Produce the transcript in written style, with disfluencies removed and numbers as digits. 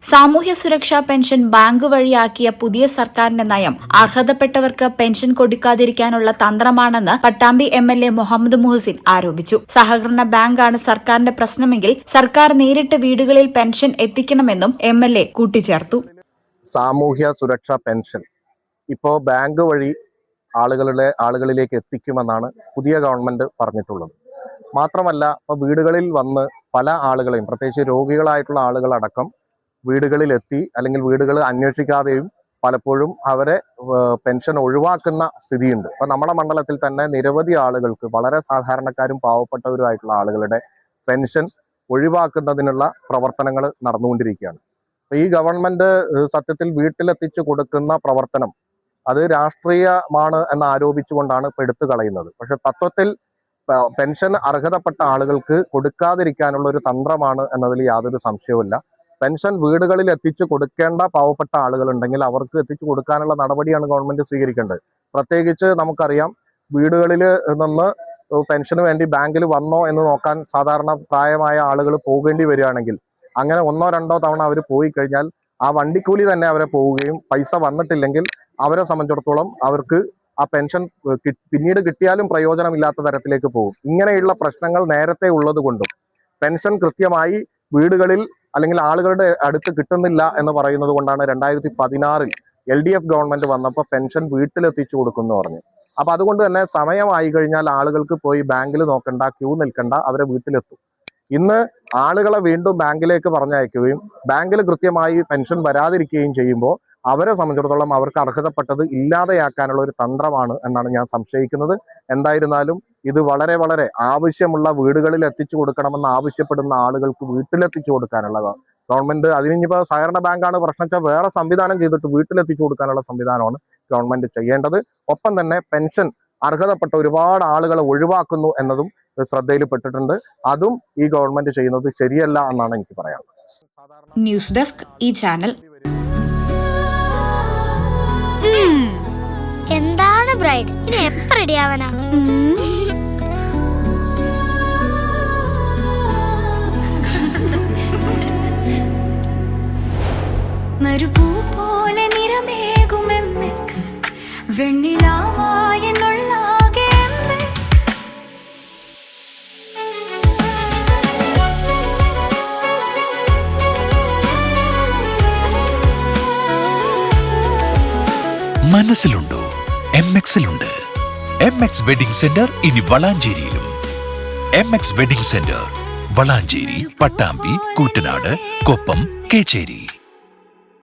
സാമൂഹ്യ സുരക്ഷാ pension bank വഴിയാക്കിയ പുതിയ സർക്കാരിന്റെ നയം അർഹതപ്പെട്ടവർക്ക് പെൻഷൻ കൊടുക്കാതിരിക്കാനുള്ള തന്ത്രമാണെന്ന് പട്ടാമ്പി MLA മുഹമ്മദ് മുഹസിൻ ആരോപിച്ചു. സഹകരണ ബാങ്കാണ് സർക്കാരിന്റെ പ്രശ്നമെങ്കിൽ സർക്കാർ നേരിട്ട് വീടുകളിൽ പെൻഷൻ എത്തിക്കണമെന്നും MLA കൂട്ടിച്ചേർത്തു. സാമൂഹ്യ സുരക്ഷാ പെൻഷൻ ഇപ്പോൾ ബാങ്ക് വഴി ആളുകളിലേക്ക് എത്തിക്കുമെന്നാണ് പുതിയ ഗവൺമെന്റ് പറഞ്ഞിട്ടുള്ളത്. മാത്രമല്ല, ഇപ്പോൾ വീടുകളിൽ വന്ന് പല ആളുകളെയും, പ്രത്യേകിച്ച് രോഗികളായിട്ടുള്ള ആളുകളടക്കം വീടുകളിലെത്തി അല്ലെങ്കിൽ വീടുകൾ അന്വേഷിക്കാതെയും പലപ്പോഴും അവരെ പെൻഷൻ ഒഴിവാക്കുന്ന സ്ഥിതിയുണ്ട്. ഇപ്പൊ നമ്മുടെ മണ്ഡലത്തിൽ തന്നെ നിരവധി ആളുകൾക്ക്, വളരെ സാധാരണക്കാരും പാവപ്പെട്ടവരുമായിട്ടുള്ള ആളുകളുടെ പെൻഷൻ ഒഴിവാക്കുന്നതിനുള്ള പ്രവർത്തനങ്ങൾ നടന്നുകൊണ്ടിരിക്കുകയാണ്. ഈ ഗവൺമെന്റ് സത്യത്തിൽ വീട്ടിലെത്തിച്ചു കൊടുക്കുന്ന പ്രവർത്തനം അത് രാഷ്ട്രീയമാണ് എന്ന് ആരോപിച്ചുകൊണ്ടാണ് ഇപ്പൊ എടുത്തു കളയുന്നത്. പക്ഷെ തത്വത്തിൽ പെൻഷൻ അർഹതപ്പെട്ട ആളുകൾക്ക് കൊടുക്കാതിരിക്കാനുള്ള ഒരു തന്ത്രമാണ് എന്നതിൽ യാതൊരു സംശയവുമില്ല. പെൻഷൻ വീടുകളിൽ എത്തിച്ചു കൊടുക്കേണ്ട പാവപ്പെട്ട ആളുകളുണ്ടെങ്കിൽ അവർക്ക് എത്തിച്ചു കൊടുക്കാനുള്ള നടപടിയാണ് ഗവൺമെന്റ് സ്വീകരിക്കേണ്ടത്. പ്രത്യേകിച്ച് നമുക്കറിയാം, വീടുകളിൽ നിന്ന് പെൻഷന് വേണ്ടി ബാങ്കിൽ വന്നോ എന്ന് നോക്കാൻ സാധാരണ പ്രായമായ ആളുകൾ പോകേണ്ടി വരികയാണെങ്കിൽ, അങ്ങനെ 1-2 തവണ അവർ പോയി കഴിഞ്ഞാൽ ആ വണ്ടിക്കൂലി തന്നെ അവരെ പോവുകയും പൈസ വന്നിട്ടില്ലെങ്കിൽ അവരെ സംബന്ധിച്ചിടത്തോളം അവർക്ക് ആ പെൻഷൻ പിന്നീട് കിട്ടിയാലും പ്രയോജനമില്ലാത്ത തരത്തിലേക്ക് പോകും. ഇങ്ങനെയുള്ള പ്രശ്നങ്ങൾ നേരത്തെ ഉള്ളത് കൊണ്ടും പെൻഷൻ കൃത്യമായി വീടുകളിൽ അല്ലെങ്കിൽ ആളുകളുടെ അടുത്ത് കിട്ടുന്നില്ല എന്ന് പറയുന്നത് കൊണ്ടാണ് 2016 LDF ഗവൺമെന്റ് വന്നപ്പോൾ പെൻഷൻ വീട്ടിലെത്തിച്ചു കൊടുക്കുന്നു പറഞ്ഞു. അപ്പൊ അതുകൊണ്ട് തന്നെ സമയമായി കഴിഞ്ഞാൽ ആളുകൾക്ക് പോയി ബാങ്കിൽ നോക്കണ്ട, ക്യൂ നിൽക്കണ്ട, അവരെ വീട്ടിലെത്തും. ഇന്ന് ആളുകളെ വീണ്ടും ബാങ്കിലേക്ക് പറഞ്ഞയക്കുകയും ബാങ്കിൽ കൃത്യമായി പെൻഷൻ വരാതിരിക്കുകയും ചെയ്യുമ്പോൾ അവരെ സംബന്ധിച്ചിടത്തോളം അവർക്ക് അർഹതപ്പെട്ടത് ഇല്ലാതെയാക്കാനുള്ള ഒരു തന്ത്രമാണ് എന്നാണ് ഞാൻ സംശയിക്കുന്നത്. എന്തായിരുന്നാലും ഇത് വളരെ വളരെ ആവശ്യമുള്ള വീടുകളിൽ എത്തിച്ചു കൊടുക്കണമെന്ന് ആവശ്യപ്പെടുന്ന ആളുകൾക്ക് വീട്ടിലെത്തിച്ചു കൊടുക്കാനുള്ള ഗവൺമെന്റ്, അതിനിപ്പോൾ സഹകരണ ബാങ്കാണ് പ്രശ്നം വെച്ചാൽ വേറെ സംവിധാനം ചെയ്തിട്ട് വീട്ടിലെത്തിച്ചു കൊടുക്കാനുള്ള സംവിധാനമാണ് ഗവൺമെന്റ് ചെയ്യേണ്ടത്. ഒപ്പം തന്നെ പെൻഷൻ അർഹതപ്പെട്ട ഒരുപാട് ആളുകളെ ഒഴിവാക്കുന്നു എന്നതും ശ്രദ്ധയിൽപ്പെട്ടിട്ടുണ്ട്. അതും ഈ ഗവൺമെന്റ് ചെയ്യുന്നത് ശരിയല്ല എന്നാണ് എനിക്ക് പറയാനുള്ളത്. ന്യൂസ് ഡെസ്ക് ഈ ചാനൽ. എന്താണ് ബ്രൈഡ്, ഇനി എപ്പോ റെഡിയാവാനാ? മരുപൂ പോലെ നിറമേകും MX, വെണ്ണിലാവായ നുള്ളാകെ MX. മനസ്സിലുണ്ടോ? MX-ലുണ്ട്. MX വെഡിംഗ് സെന്റർ ഇനി വളാഞ്ചേരിയിലും. MX wedding centre Valanchery, Pattambi, Koottanad, Koppam, Kecheri.